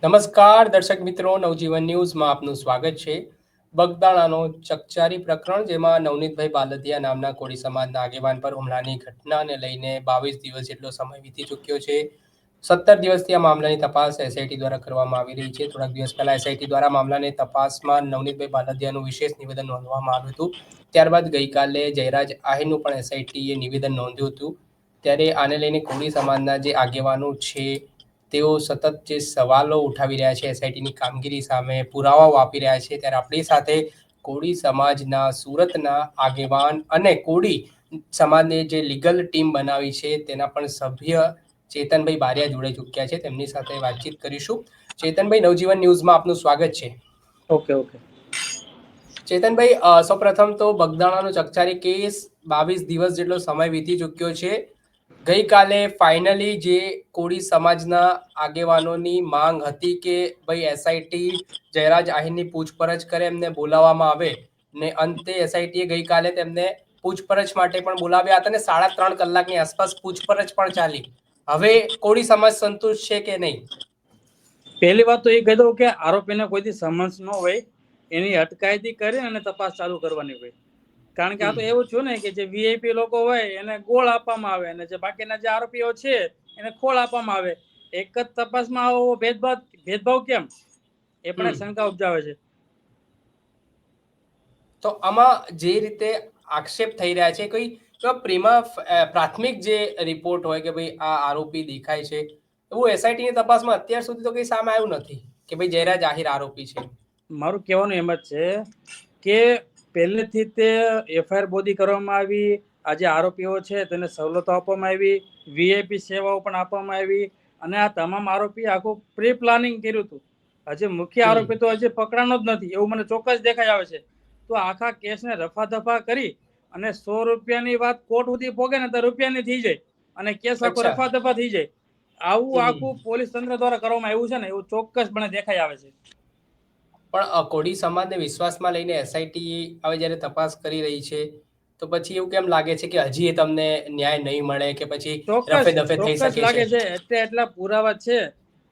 નમસ્કાર દર્શક મિત્રો, નવજીવન ન્યૂઝમાં આપનું સ્વાગત છે. બગદાણાનો ચકચારી પ્રકરણ, જેમાં નવનીતભાઈ બાલદિયા નામના કોળી સમાજના આગેવાન પર હુમલાની ઘટનાને લઈને 22 દિવસ જેટલો સમય વીતી ચૂક્યો છે. 17 દિવસથી આ મામલાની તપાસ એસઆઈટી દ્વારા કરવામાં આવી રહી છે. થોડાક દિવસ પહેલા એસઆઈટી દ્વારા મામલાની તપાસમાં નવનીતભાઈ બાલદિયાનું વિશેષ નિવેદન નોંધવામાં આવ્યું હતું. ત્યારબાદ ગઈકાલે જયરાજ આહિરનું પણ એસઆઈટીએ નિવેદન નોંધ્યું હતું. ત્યારે આને લઈને કોળી સમાજના જે આગેવાનો છે, તેઓ સતત જે સવાલો ઉઠાવી રહ્યા છે એસઆઈટીની કામગીરી સામે, પુરાવાઓ આપી રહ્યા છે. ત્યારે આપણી સાથે કોળી સમાજના સુરતના આગેવાન અને કોળી સમાજની જે લીગલ ટીમ બનાવી છે તેના પણ સભ્ય ચેતનભાઈ બારિયા જોડાઈ ચૂક્યા છે. તેમની સાથે વાતચીત કરીશું. ચેતનભાઈ, નવજીવન ન્યૂઝમાં આપનું સ્વાગત છે. ઓકે. ચેતનભાઈ, સૌપ્રથમ તો બગદાણાનો ચકચારી કેસ 22 દિવસ જેટલો સમય વીતી ચૂક્યો છે. ગઈકાલે ફાઇનલી જે કોળી સમાજના આગેવાનોની માંગ હતી કે ભાઈ એસઆઈટી જયરાજ આહિરની પૂછપરછ કરે, એમને બોલાવવામાં આવે, ને અંતે એસઆઈટીએ ગઈકાલે તેમને પૂછપરછ માટે પણ બોલાવ્યા હતા અને 3.5 કલાકની આસપાસ પૂછપરછ પણ ચાલી. હવે કોળી સમાજ સંતુષ્ટ છે કે નહીં? પહેલી વાત તો એ કહી દઉં કે આરોપીને કોઈથી સમન્સ ન હોય, એની અટકાયતી કરી અને તપાસ ચાલુ કરવાની હોય. કારણ કે આ તો એવું થયું ને કે જે વીઆઈપી લોકો હોય એને ગોળ આપવામાં આવે અને જે બાકીના જે આરોપીઓ છે એને ખોળ આપવામાં આવે. એક જ તપાસમાં આવો ભેદભાવ કેમ? એ પણ એક શંકા ઉપજાવે છે. તો આમાં જે રીતે આક્ષેપ થઈ રહ્યા છે, કોઈ પ્રાથમિક જે રિપોર્ટ હોય કે ભાઈ આ આરોપી દેખાય છે, એવું એસઆઈટીની તપાસમાં અત્યાર સુધી તો કંઈ સામે આવ્યું નથી કે ભાઈ જયરાજ આહિર આરોપી છે. મારું કહેવાનું એમ જ છે કે પહેલેથી તે એફઆઈઆર બોધી કરવામાં આવી, આ જે આરોપીઓ છે તેને સવલતો આપવામાં આવી, વીઆઈપી સેવાઓ પણ આપવામાં આવી અને આ તમામ આરોપી આખું પ્રી પ્લાનિંગ કર્યું હતું. હજી મુખ્ય આરોપી તો હજી પકડાનો જ નથી એવું મને ચોક્કસ દેખાઈ આવે છે. તો આખા કેસને રફા કરી અને 100 રૂપિયાની વાત કોર્ટ સુધી પોગે ને તો રૂપિયાની થઈ જાય અને કેસ આખો રફા થઈ જાય. આવું આખું પોલીસ તંત્ર દ્વારા કરવામાં આવ્યું છે ને, એવું ચોક્કસ મને દેખાઈ આવે છે. પણ કોળી સમાજને વિશ્વાસમાં લઈને એસઆઈટી હવે જ્યારે તપાસ કરી રહી છે, તો પછી એવું કેમ લાગે છે કે હજી તમને ન્યાય નહીં મળે કે પછી રફે દફે થઈ શકે લાગે છે? એટલા પુરાવા છે.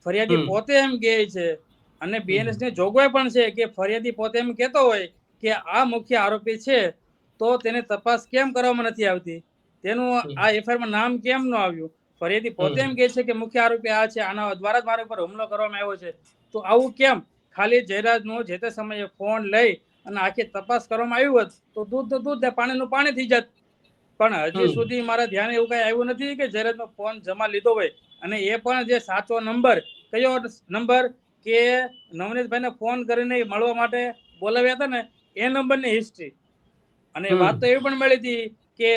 ફરિયાદી પોતે એમ કહે છે અને બીએનએસ ની જોગવાઈ પણ છે કે ફરિયાદી પોતે એમ કહેતો હોય કે આ મુખ્ય આરોપી છે, તો તેને તપાસ કેમ કરવામાં નથી આવતી, તેનું આ એફઆઈઆરમાં નામ કેમ ન આવ્યું? ફરિયાદી પોતે એમ કહે છે કે મુખ્ય આરોપી આ છે, આના દ્વારા જ મારા ઉપર હુમલો કરવામાં આવ્યો છે. તો આવું કેમ? ખાલી જયરાજનો જે તે સમયે ફોન લઈ અને આખી તપાસ કરવામાં આવ્યું હોત તો દૂધ પાણીનું પાણી થઈ જાત. પણ હજી સુધી મારા ધ્યાન એવું કઈ આવ્યું નથી કે જયરાજનો ફોન જમા લીધો હોય અને એ પણ જે સાચો નંબર, કયો નંબર કે નવનીતભાઈને ફોન કરીને મળવા માટે બોલાવ્યા હતા ને, એ નંબરની હિસ્ટ્રી. અને વાત તો એવી પણ મળી હતી કે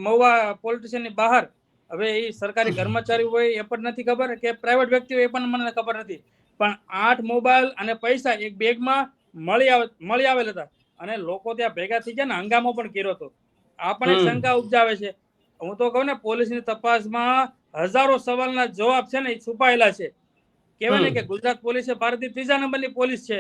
મહુવા પોલીસ સ્ટેશનની બહાર, હવે એ સરકારી કર્મચારી હોય એ પણ નથી ખબર કે પ્રાઇવેટ વ્યક્તિ હોય એ પણ મને ખબર નથી, પણ 8 મોબાઈલ અને પૈસા એક બેગમાં મળી આવેલ હતા અને લોકો ત્યાં ભેગા થઈ ગયા ને હંગામો પણ કર્યો હતો. આ પણ એક શંકા ઉપજાવે છે. હું તો કહું ને, પોલીસની તપાસમાં હજારો સવાલના જવાબ છે ને એ છુપાયેલા છે. કહેવાય ને કે ગુજરાત પોલીસ એ ભારતની 3જા નંબરની પોલીસ છે.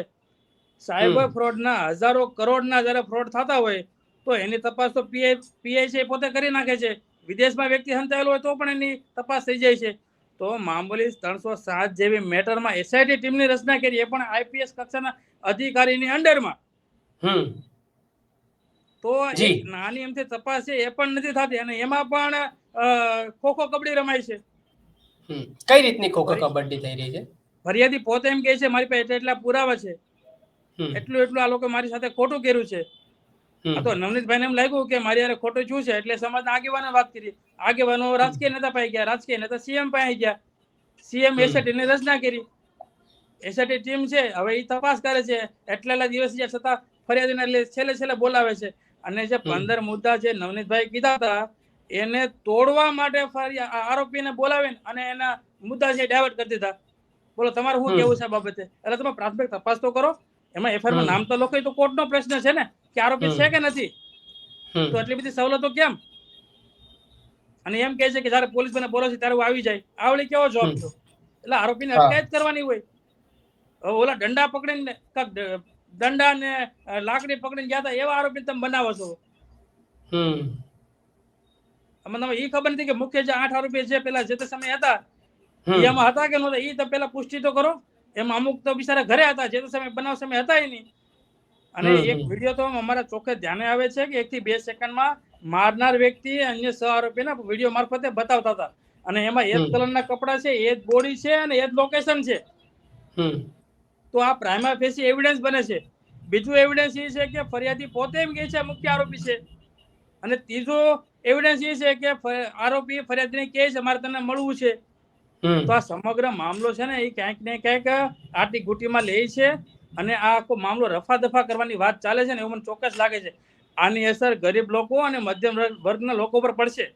સાયબર ફ્રોડના હજારો કરોડના જયારે ફ્રોડ થતા હોય તો એની તપાસ તો પીઆઈ છે પોતે કરી નાખે છે. વિદેશમાં વ્યક્તિ સંતાયેલો હોય તો પણ એની તપાસ થઈ જાય છે. તો મામૂલી 307 જેવી મેટરમાં એસઆઈટી ટીમની રચના કરી, એ પણ આઈપીએસ કક્ષાના અધિકારીની અંડરમાં. તો એક નાની એમથી તપાસ છે એ પણ નથી થતી અને એમાં પણ ખોખો કબડ્ડી રમાય છે. કઈ રીતની ખોખો કબડ્ડી થઈ રહી છે? ફરિયાદી પોતે એમ કહે છે મારી પાસે એટલા પુરાવા છે, એટલું આ લોકો મારી સાથે ખોટું કર્યું છે. આ તો નવનીતભાઈને એમ લાગ્યું કે મારી યારે ખોટું શું છે, એટલે સમાજના આગેવાનો વાત કરી. આગેવાનો રાજકીય નેતા પાસે ગયા, રાજકીય નેતા સીએમ પાસે ગયા, સીએમ એસઆઈટીની રચના કરી. એસઆઈટી ટીમ છે, હવે એ તપાસ કરે છે. એટલા દિવસ છતાં ફરિયાદીને છેલ્લે બોલાવે છે અને જે 15 મુદ્દા જે નવનીતભાઈ કીધા હતા એને તોડવા માટે આરોપીને બોલાવીને અને એના મુદ્દા છે ડાયવર્ટ કરી દીધા. બોલો, તમારું શું કેવું છે આ બાબતે? એટલે તમે પ્રાથમિક તપાસ તો કરો. એમાં એફઆઈઆરમાં નામ તો લખો, તો કોર્ટનો પ્રશ્ન છે ને કે આરોપી છે કે નથી. તો એટલી બધી સવલતો કેમ? અને એમ કહે છે કે જયારે પોલીસ મને બોલે છે ત્યારે હું આવી જાય. આવડી કેવો જવાબ થયો? એટલે આરોપીને અટકાયત કરવાની હોય. ઓલા દંડા પકડીને દંડા ને લાકડી પકડીને ગયા હતા એવા આરોપી તમે બનાવો છો. મને એ ખબર નથી કે મુખ્ય જે 8 આરોપી છે પેલા જે તે સમય હતા એમાં હતા કે નહોતા, એ તો પેલા પુષ્ટિ તો કરો. એમાં અમુક તો બિચારા ઘરે હતા, જે તો સમય બનાવ સમય હતા નહીં. અને એક વિડીયો તો અમારા ચોક્કસ ધ્યાને આવે છે કે 1 થી 2 સેકન્ડમાં મારનાર વ્યક્તિ અન્ય સહ આરોપીના વિડીયો મારફતે બતાવતા હતા. અને એમાં એ જ કલરના કપડા છે, એ જ બોડી છે અને એ જ લોકેશન છે. તો આ પ્રાઇમા ફેસી એવિડન્સ બને છે. બીજું એવિડન્સ એ છે કે ફરિયાદી પોતે એમ કહે છે મુખ્ય આરોપી છે. અને ત્રીજો એવિડન્સ એ છે કે આરોપી ફરિયાદીને કહે છે મારે તને મળવું છે. તો આ સમગ્ર મામલો છે ને એ ક્યાંક ને ક્યાંક આટી ગુટીમાં લે છે. અને આ આખો મામલો રફા દફા કરવાની વાત ચાલે છે ને એવું મને ચોક્કસ લાગે છે. આની અસર ગરીબ લોકો અને મધ્યમ વર્ગના લોકો પર પડશે.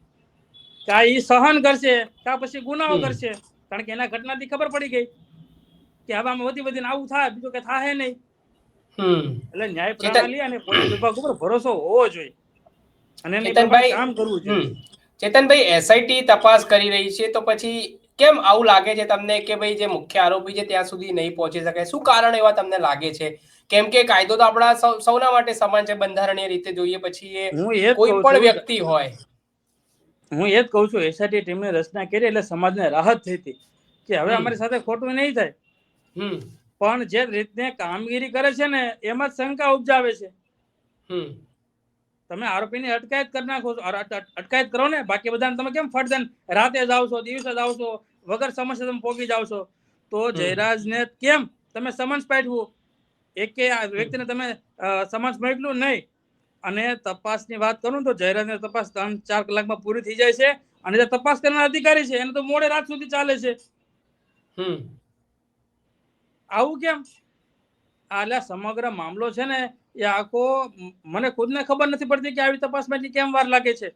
કે આ ઈ સહન કરશે, કે પછી ગુનાઓ કરશે. કારણ કે એના ઘટનાથી ખબર પડી ગઈ કે હવે આમાં વધીને આવું થાય, બીજું કે થાય નહીં. એટલે ન્યાય પ્રણાલી અને પોલીસ વિભાગ ઉપર ભરોસો હોવો જોઈએ અને એની પ્રમાણે કામ કરવું જોઈએ. ચેતનભાઈ, એસઆઈટી તપાસ કરી રહી છે તો પછી કેમ આવું લાગે છે તમને કે ભાઈ જે મુખ્ય આરોપી છે ત્યાં સુધી નહીં પહોંચી શકે? શું કારણ એવા તમને લાગે છે? કેમ કે કાયદો તો આપણા સૌના માટે સમાન છે, બંધારણીય રીતે જોઈએ પછી એ કોઈ પણ વ્યક્તિ હોય. હું એ જ કહું છું, એસઆઈટી ટીમને રચના કરી એટલે સમાજને રાહત થઈ હતી કે હવે અમારી સાથે ખોટું નહીં થાય. પણ જે રીતને કામગીરી કરે છે ને એમાં જ શંકા ઉપજાવે છે. તમે આરોપીની અટકાયત કરી નાખો છો, અટકાયત કરો ને, બાકી બધાને તમે કેમ ફટદન રાતે જાવ છો, દિવસે જાવ છો, વગર સમસ્યા તમે પોગી જાવ છો? તો જયરાજને કેમ તમે સમન્સ પાઠવું? એક વ્યક્તિને તમે સમન્સ મોકલ્યું નહીં. અને તપાસની વાત કરું તો જયરાજની તપાસ 3-4 કલાકમાં પૂરી થઈ જાય છે. અને જે તપાસ કરનાર અધિકારી છે એને તો મોડે રાત સુધી ચાલે છે. આવું કેમ? આ સમગ્ર મામલો છે ને એ આખો મને ખુદને ખબર નથી પડતી કે આવી તપાસમાં કેમ વાર લાગે છે.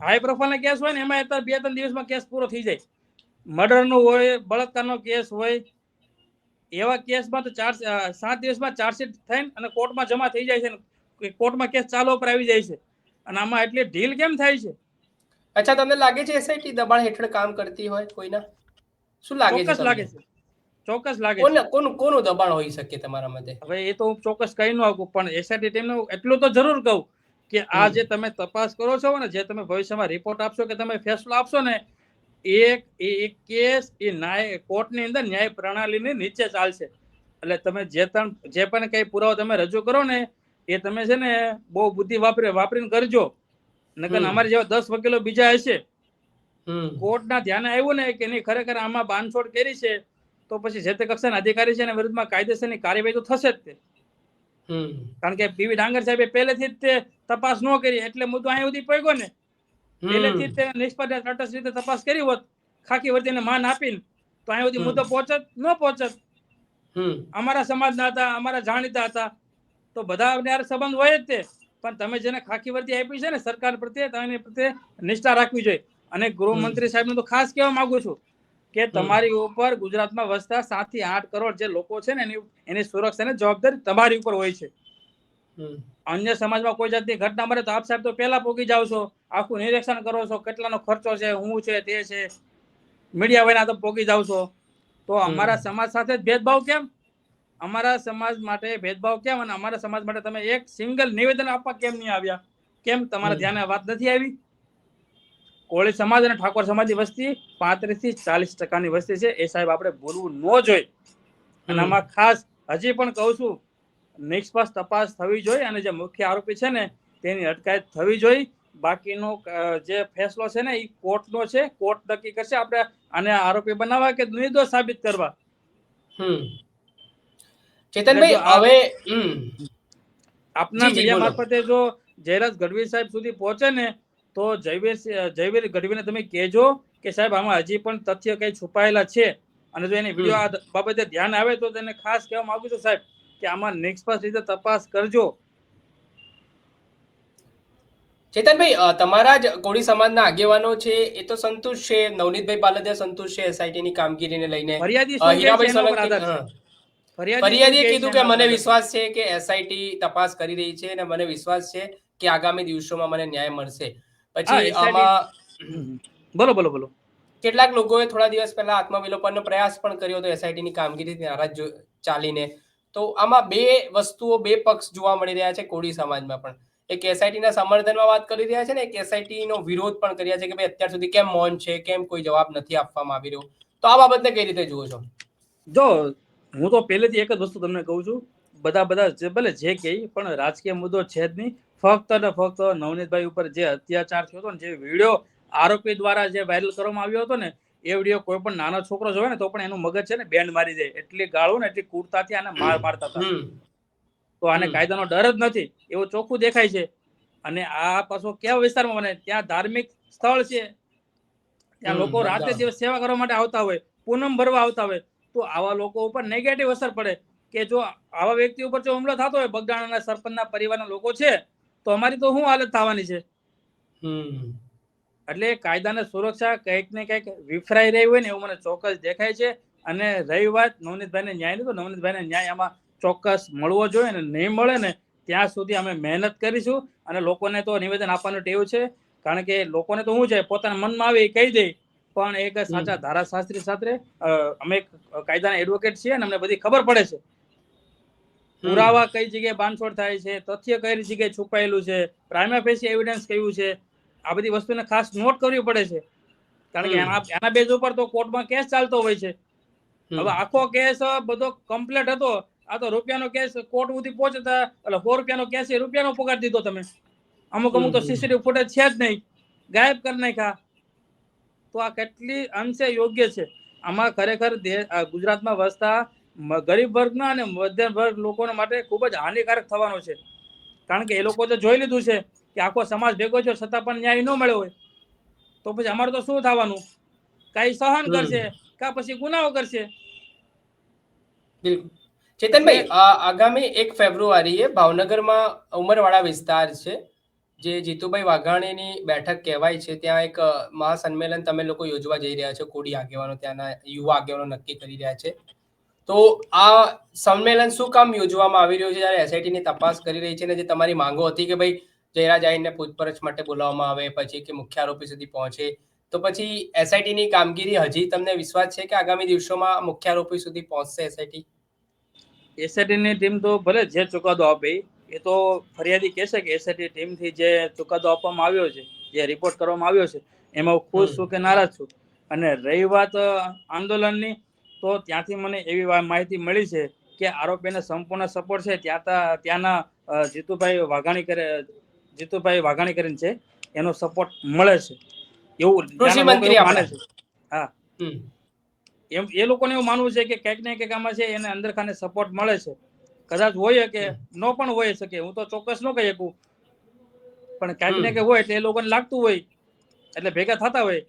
હાઈ પ્રોફાઇલના કેસ હોય ને એમાં અત્યારે 2-3 દિવસમાં કેસ પૂરો થઈ જાય. મર્ડરનો હોય, બળાત્કારનો કેસ હોય, એવા કેસમાં તો 7 દિવસમાં ચાર્જશીટ થઈને અને કોર્ટમાં જમા થઈ જાય છે. કોર્ટમાં કેસ ચાલુ પર આવી જાય છે. અને આમાં એટલી ઢીલ કેમ થાય છે? અચ્છા, તમને લાગે છે એસઆઈટી દબાણ હેઠળ કામ કરતી હોય કોઈના? શું લાગે છે? ચોક્કસ લાગે છે. કોનું દબાણ હોઈ શકે તમારા મતે? હવે એ તો હું ચોક્કસ કહી ન શકું, પણ એસઆઈટી ટીમને એટલું તો જરૂર કહું કે આ જે તમે તપાસ કરો છો ને, જે તમે ભવિષ્યમાં રિપોર્ટ આપશો કે તમે ફેસલો આપશો ને, એક કેસ એ ન્યાય કોર્ટની અંદર ન્યાય પ્રણાલીની નીચે ચાલશે. એટલે તમે જે પણ કઈ પુરાવો તમે રજૂ કરો ને એ તમે છે ને બહુ બુદ્ધિ વાપરીને કરજો. નકર અમારી જેવા 10 વકીલો બીજા હશે, કોર્ટના ધ્યાને આવ્યું ને કે નહીં ખરેખર આમાં બાંધછોડ કરી છે, તો પછી જે તે કક્ષાના અધિકારી છે એના વિરુદ્ધમાં કાયદેસરની કાર્યવાહી તો થશે જ તે. કારણ કે પીવી ડાંગર સાહેબે પહેલેથી જ તે તપાસ ન કરી એટલે મુદ્દો અહીં સુધી પડ્યો ને. પહેલેથી જ તે નિષ્પક્ષ તટસ્થ રીતે તપાસ કરી હોત, ખાકી વર્દીને માન આપીને, તો અહીં સુધી મુદ્દો પહોંચત. અમારા સમાજના હતા, અમારા જાણીતા હતા, તો બધા સંબંધ હોય જ તે. પણ તમે જેને ખાકી વર્દી આપી છે ને સરકાર પ્રત્યે, તેની પ્રત્યે નિષ્ઠા રાખવી જોઈએ. અને ગૃહમંત્રી સાહેબને તો ખાસ કહેવા માંગુ છું કે તમારી ઉપર ગુજરાતમાં વસતા 7 થી 8 કરોડ જે લોકો છે ને એની સુરક્ષાની જવાબદારી તમારી ઉપર હોય છે. અન્ય સમાજમાં કોઈ જાતની ઘટના બને તો આપ સાહેબ તો પહેલા પોગી જાવ છો, આખું નિરીક્ષણ કરો છો, કેટલાનો ખર્ચો છે, હું છે, તે છે, મીડિયા વાળા તો પોગી જાવ છો. તો અમારા સમાજ સાથે ભેદભાવ કેમ? અમારા સમાજ માટે ભેદભાવ કેમ? અને અમારા સમાજ માટે તમે એક સિંગલ નિવેદન આપવા કેમ નહીં આવ્યા? કેમ તમારા ધ્યાને વાત નથી આવી? કોળી સમાજ અને ઠાકોર સમાજની વસ્તી 35 થી 40% વસ્તી છે. એ સાહેબ આપણે ભૂલવું ન જોઈએ. અને આમાં ખાસ હજી પણ કહું છું, નિષ્પક્ષ તપાસ થવી જોઈએ અને જે મુખ્ય આરોપી છે ને તેની અટકાયત થવી જોઈએ. બાકીનો જે ફેસલો છે ને એ કોર્ટનો છે, કોર્ટ નક્કી કરશે આપણે આને આરોપી બનાવવા કે નિર્દોષ સાબિત કરવા. ચેતનભાઈ, હવે આપના મીડિયા મારફતે જો જયરાજ ગઢવી સાહેબ સુધી પહોંચે ને તો જયવીર ગઢવીને તમે કહેજો કે સાહેબ આમાં હજી પણ તથ્ય કઈ છુપાયેલા છે. અને જો એની વિડીયો આ બાબતે ધ્યાન આવે તો તેને ખાસ કહેવા માંગુ છું સાહેબ કે આમાં નિષ્પક્ષ રીતે તપાસ કરજો. ચેતનભાઈ, તમારા જ કોળી સમાજના આગેવાનો છે એ તો સંતુષ્ટ છે, નવનીતભાઈ બાલદિયા સંતુષ્ટ છે એસઆઈટીની કામગીરીને લઈને. હીરાભાઈ સોલંકી ફરિયાદીએ કીધું કે મને વિશ્વાસ છે કે એસઆઈટી તપાસ કરી રહી છે અને મને વિશ્વાસ છે કે આગામી દિવસોમાં મને ન્યાય મળશે. પછી આમાં બોલો કેટલાક લોકોએ થોડા દિવસ પહેલા આત્મવિલોપનનો પ્રયાસ પણ કર્યો હતો એસઆઈટીની કામગીરીથી નારાજ ચાલીને. તો આમાં બે વસ્તુઓ, બે પક્ષ જોવા મળી રહ્યા છે કોળી સમાજમાં પણ. એક એસઆઈટીના સમર્થનમાં વાત કરી રહ્યા છે ને એક એસઆઈટીનો વિરોધ પણ કરી રહ્યા છે કે ભાઈ અત્યાર સુધી કેમ મૌન છે, કેમ કોઈ જવાબ નથી આપવામાં આવી રહ્યો. તો આ બાબતને કઈ રીતે જુઓ છો? જો હું તો પહેલેથી એક જ વસ્તુ તમને કહું છું, બધા જે ભલે જે કહે પણ રાજકીય મુદ્દો છે જ નહીં. ફક્ત ને ફક્ત નવનીતભાઈ ઉપર જે અત્યાચાર થયો હતો ને, જે વિડીયો આરોપી દ્વારા જે વાયરલ કરવામાં આવ્યો હતો ને, એ વિડીયો કોઈ પણ નાનો છોકરો જોવે ને તો પણ એનું મગજ છે ને બેન્ડ મારી દે. એટલી ગાળો ને એટલી ક્રૂરતાથી આને મારતા હતા. તો આને કાયદાનો ડર જ નથી એવું ચોખ્ખું દેખાય છે. અને આ પાછો કેવા વિસ્તારમાં બને, ત્યાં ધાર્મિક સ્થળ છે, ત્યાં લોકો રાતે દિવસ સેવા કરવા માટે આવતા હોય, પૂનમ ભરવા આવતા હોય. તો આવા લોકો ઉપર નેગેટિવ અસર પડે કે જો આવા વ્યક્તિ ઉપર જો હુમલો થતો હોય, બગદાણાના સરપંચના પરિવારના લોકો છે, તો અમારી તો શું હાલત થવાની છે. એટલે કાયદાની સુરક્ષા કંઈક ને કંઈક વિફરાઈ રહી હોય ને એવું મને ચોક્કસ દેખાય છે. અને રહી વાત નવનીતભાઈને ન્યાયની, તો નવનીતભાઈને ન્યાય આમાં ચોક્કસ મળવો જોઈએ. ને નહીં મળે ને ત્યાં સુધી અમે મહેનત કરીશું. અને લોકોને તો નિવેદન આપવાનું ટેવ છે, કારણ કે લોકોને તો શું છે, પોતાના મનમાં આવે એ કહી દે. પણ એક સાચા ધારાશાસ્ત્રી સાથે અમે કાયદાના એડવોકેટ છીએ ને, અમને બધી ખબર પડે છે. પુરાવા કઈ જગ્યાએ બાંધછોડ થાય છે, તથ્ય કઈ જગ્યાએ છુપાયેલું છે, પ્રાઇમા ફેસી એવિડન્સ કયું છે, આ બધી વસ્તુને ખાસ નોટ કરવી પડે છે. કારણ કે એના બેઝ ઉપર તો કોર્ટમાં કેસ ચાલતો હોય છે. હવે આખો કેસ બધો કમ્પ્લીટ હતો, આ તો રૂપિયાનો કેસ કોર્ટ સુધી પહોંચતા, એટલે 100 રૂપિયાનો કેસ એ રૂપિયાનો પગાર દીધો તમે. અમુક તો સીસીટીવી ફૂટેજ છે જ નહીં, ગાયબ કરી નાખ્યા. તો આ કેટલી અંશે યોગ્ય છે. આમાં ખરેખર ગુજરાતમાં વસતા ગરીબ વર્ગના અને મધ્યમ વર્ગ લોકોના માટે ખૂબ જ હાનિકારક થવાનો છે. કારણ કે એ લોકો તો જોઈ લીધું છે કે આખો સમાજ ભેગો છે, છતાં પણ ન્યાય ન મળ્યો હોય, તો પછી અમારે તો શું થવાનું? કઈ સહન કરશે, કા પછી ગુનાઓ કરશે. બિલકુલ. ચેતનભાઈ, આગામી 1 ફેબ્રુઆરીએ ભાવનગરમાં ઉમરવાડા વિસ્તાર છે, જે જીતુભાઈ વાઘાણીની બેઠક કહેવાય છે, ત્યાં એક મહાસંમેલન તમે લોકો યોજવા જઈ રહ્યા છો. કોળી આગેવાનો, ત્યાંના યુવા આગેવાનો નક્કી કરી રહ્યા છે. તો આ સંમેલન શું કામ યોજવામાં આવી રહ્યું છે, જ્યારે એસઆઈટીની તપાસ કરી રહી છે, ને જે તમારી માંગો હતી કે ભાઈ જયરા જાઈને પૂછપરછ માટે બોલાવવામાં આવે, પછી કે મુખ્ય આરોપી સુધી પહોંચે, તો પછી એસઆઈટીની કામગીરી હજી તમને વિશ્વાસ છે કે આગામી દિવસોમાં મુખ્ય આરોપી સુધી પહોંચશે એસઆઈટી? એસઆઈટીની ટીમ તો ભલે જે ચુકાદો આપે, એ તો ફરિયાદી કહેશે કે એસઆઈટી ટીમથી જે ચુકાદો આપવામાં આવ્યો છે, જે રિપોર્ટ કરવામાં આવ્યો છે, એમાં હું ખુશ છું કે નારાજ છું. અને રહી વાત આંદોલનની, તો ત્યાંથી મને એવી માહિતી મળી છે કે આરોપીને સંપૂર્ણ સપોર્ટ છે. ત્યાંના જીતુભાઈ વાઘાણી કરીને છે, એનો સપોર્ટ મળે છે એવું કૃષિ મંત્રી માને છે. હા, હમ એમ એ લોકોને એવું માનવું છે કે કંઈક ને કંઈક આમાં છે, એને અંદર ખાને સપોર્ટ મળે છે. કદાચ હોય કે નો પણ હોય શકે, હું તો ચોક્કસ ન કહી શકું, પણ કંઈક ને કંઈક હોય એટલે એ લોકોને લાગતું હોય એટલે ભેગા થતા હોય.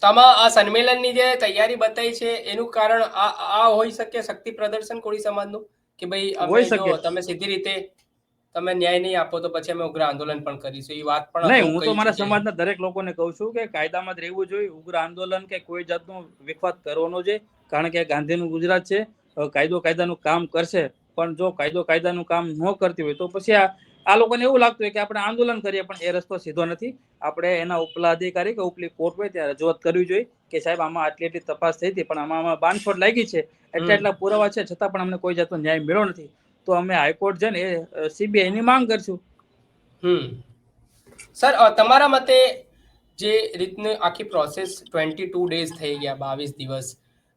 આમાં આ સંમેલનની જે તૈયારી બતાવી છે, એનું કારણ આ હોઈ શકે, શક્તિ પ્રદર્શન કોળી સમાજનું, કે ભાઈ અમે જો તમે સીધી રીતે તમે ન્યાય નહીં આપો તો પછી અમે ઉગ્ર આંદોલન પણ કરીશું, એ વાત પણ નહીં. હું તો મારા સમાજના દરેક લોકોને કહું છું કે કાયદામાં જ રહેવું જોઈએ. ઉગ્ર આંદોલન કે કોઈ જાતનો વિખવાદ કરવાનો છે, કારણ કે ગાંધીનું ગુજરાત છે. કાયદો કાયદાનું કામ કરશે, પણ જો કાયદો કાયદાનું કામ ન કરતી હોય તો પછી આ લોકોને એવું લાગતું હોય કે આપણે આંદોલન કરીએ, પણ એ રસ્તો સીધો નથી. આપણે એના ઉપલા અધિકારી કે ઉપલી કોર્ટ હોય ત્યાં રજૂઆત કરવી જોઈએ કે સાહેબ આમાં આટલી તપાસ થઈ હતી, પણ આમાં બાંધછોડ લાગી છે, એટલા પુરાવા છે, છતાં પણ અમને કોઈ જાતનો ન્યાય મળ્યો નથી. તો અમે હાઈકોર્ટ જઈને સીબીઆઈ ની માંગ કરશું. સર, તમારા મતે જે રીતની આખી પ્રોસેસ 22 ડેઝ થઈ ગયા, 22 દિવસ,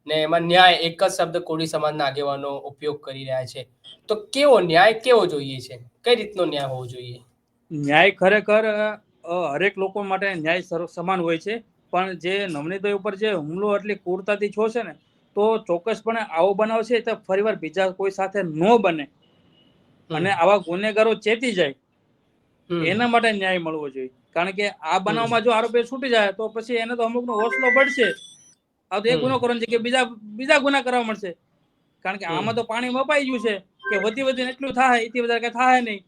ને એમાં ન્યાય એક જ શબ્દ કોળી સમાજના આગેવાનો ઉપયોગ કરી રહ્યા છે, તો કેવો ન્યાય કેવો જોઈએ છે? કઈ રીતનો ન્યાય હોવો જોઈએ? ન્યાય ખરેખર હરેક લોકો માટે ન્યાય સમાન હોય છે, પણ જે નવનીતભાઈ ઉપર જે હુમલો એટલી ક્રૂરતાથી થયો છે ને, તો ચોક્કસપણે આવો બનાવ છે તો ફરીવાર બીજા કોઈ સાથે ન બને અને આવા ગુનેગારો ચેતી જાય, એના માટે ન્યાય મળવો જોઈએ. કારણ કે આ બનાવમાં જો આરોપી છૂટી જાય તો પછી એને તો અમુકનો હોસલો પડશે, આ તો એક ગુનો કરવાનો છે કે બીજા ગુના કરવા મળશે. કારણ કે આમાં તો પાણી મપાઈ ગયું છે કે વધીને એટલું થાય, એથી વધારે કઈ થાય નહીં.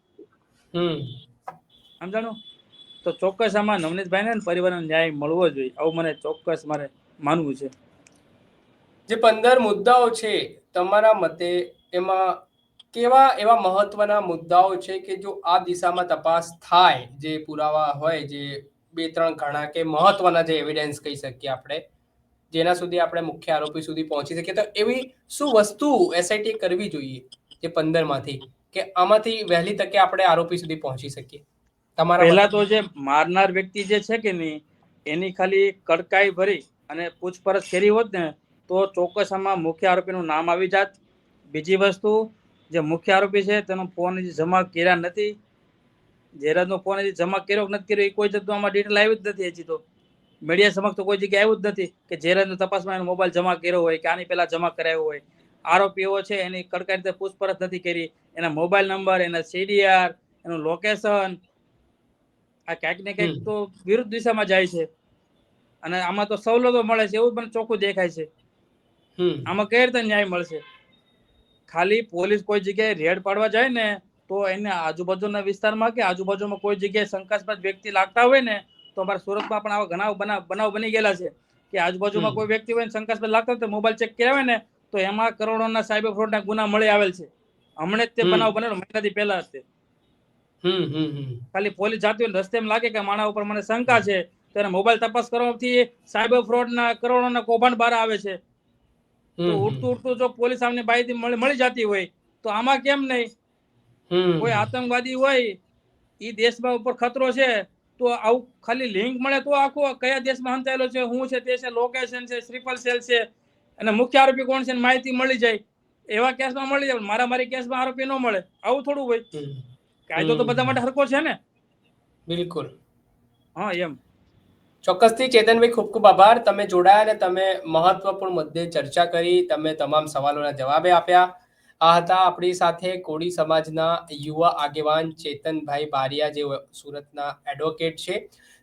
સમજાણું? તો ચોક્કસ આમાં નવનીતભાઈને પરિવારને ન્યાય મળવો જોઈએ, આવું મને ચોક્કસ મારે માનવું છે. જે 15 મુદ્દાઓ છે તમારા મતે, એમાં કેવા એવા મહત્વના મુદ્દાઓ છે કે જો આ દિશામાં તપાસ થાય, જે પુરાવા હોય, જે 2-3 ઘણા કે મહત્વના જે એવિડન્સ કહી શકીએ આપણે, જેના સુધી આપણે મુખ્ય આરોપી સુધી પહોંચી શકીએ, તો એવી શું વસ્તુ એસઆઈટી કરવી જોઈએ જે 15 માંથી, કે આમાંથી વહેલી તકે આપણે આરોપી સુધી પહોંચી શકીએ? પહેલા તો જે મારનાર વ્યક્તિ જે છે કે નહીં, એની ખાલી કડકાઈ ભરી અને પૂછપરછ કરી હોત ને, તો ચોક્કસ આમાં મુખ્ય આરોપીનું નામ આવી જાત. બીજી વસ્તુ, જે મુખ્ય આરોપી છે તેનો ફોન હજી જમા કર્યા નથી. જયરાજનો ફોન હજી જમા કર્યો કે નથી કર્યો એ કોઈ જતું આમાં ડિટેલ આવી જ નથી. હજી તો મીડિયા સમક્ષ તો કોઈ જગ્યાએ આવ્યું જ નથી કે જયરાજની તપાસમાં એનો મોબાઈલ જમા કર્યો હોય કે આની પહેલા જમા કરાયો હોય. આરોપી એવો છે એની કડકાઈ રીતે પૂછપરછ નથી કરી. એના મોબાઈલ નંબર, એના CDR, એનું લોકેશન, આ ક્યાંક ને ક્યાંક તો વિરુદ્ધ દિશામાં જાય છે. અને આમાં તો સવલતો મળે છે એવું મને ચોખ્ખું દેખાય છે. આમાં કઈ રીતે ન્યાય મળશે? ખાલી પોલીસ કોઈ જગ્યાએ રેડ પાડવા જાય ને તો એને આજુબાજુના વિસ્તારમાં કે આજુબાજુમાં કોઈ જગ્યાએ શંકાસ્પદ વ્યક્તિ લાગતા હોય ને, તો અમારા સુરતમાં પણ આવા ઘણા બનાવ બની ગયેલા છે કે આજુબાજુમાં કોઈ વ્યક્તિ હોય શંકાસ્પદ લાગતા હોય તો મોબાઈલ ચેક કર્યા હોય ને તો એમાં કરોડોના સાયબર ફ્રોડના ગુના મળી આવેલ છે. હમણાં જ તે બનાવ બનેલો મહિનાથી પહેલા જ તે. ખાલી પોલીસ જાતી હોય રસ્તે એમ લાગે કે માણા ઉપર મને શંકા છે તો એને મોબાઈલ તપાસ કરવાથી સાયબર ફ્રોડના કરોડોના કૌભાંડ બહાર આવે છે. તો ઉડતું જો પોલીસ આમની માહિતી મળી જતી હોય તો આમાં કેમ નહીં? કોઈ આતંકવાદી હોય એ દેશમાં ઉપર ખતરો છે તો આવું ખાલી લિંક મળે તો આખો કયા દેશમાં હંતાયેલો છે, શું છે, તે છે, લોકેશન છે, ટ્રિપલ સેલ છે અને મુખ્ય આરોપી કોણ છે માહિતી મળી જાય. એવા કેસમાં મળી જાય, મારામારી કેસમાં આરોપી ન મળે. આવું થોડું હોય. કાયદો તો બધા માટે હરખો છે ને. બિલકુલ. હા, એમ. ચોક્કસથી ચેતનભાઈ, ખૂબ ખૂબ આભાર. તમે જોડાયા અને તમે મહત્વપૂર્ણ મુદ્દે ચર્ચા કરી, તમે તમામ સવાલોના જવાબે આપ્યા. આ હતા આપણી સાથે કોળી સમાજના યુવા આગેવાન ચેતનભાઈ બારિયા, જે સુરતના એડવોકેટ છે.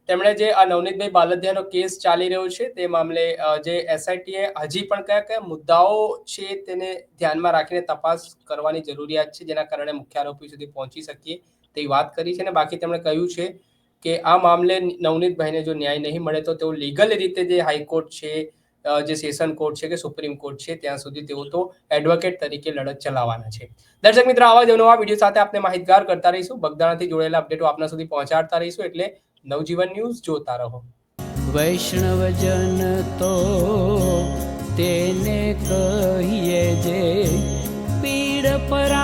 તેમણે જે આ નવનીતભાઈ બાલદિયાનો કેસ ચાલી રહ્યો છે તે મામલે જે SITએ હજી પણ કયા કયા મુદ્દાઓ છે તેને ધ્યાનમાં રાખીને તપાસ કરવાની જરૂરિયાત છે, જેના કારણે મુખ્ય આરોપી સુધી પહોંચી શકીએ તેવી વાત કરી છે. અને બાકી તેમણે કહ્યું છે કે આ મામલે નવનીતભાઈને જો ન્યાય નહીં મળે તો તેઓ લીગલ રીતે જે હાઈકોર્ટ છે, જે સેશન કોર્ટ છે કે સુપ્રીમ કોર્ટ છે, ત્યાં સુધી તેઓ તો એડવોકેટ તરીકે લડત ચલાવવાના છે. દર્શક મિત્રો, આવા જ નવા વિડીયો સાથે આપણે માહિતગાર કરતા રહીશું. બગદાણાથી જોડાયેલા અપડેટો આપના સુધી પહોંચાડતા રહીશું. એટલે નવજીવન ન્યૂઝ જોતા રહો. વૈષ્ણવજન તો તેને કહીએ જે પીડ પરા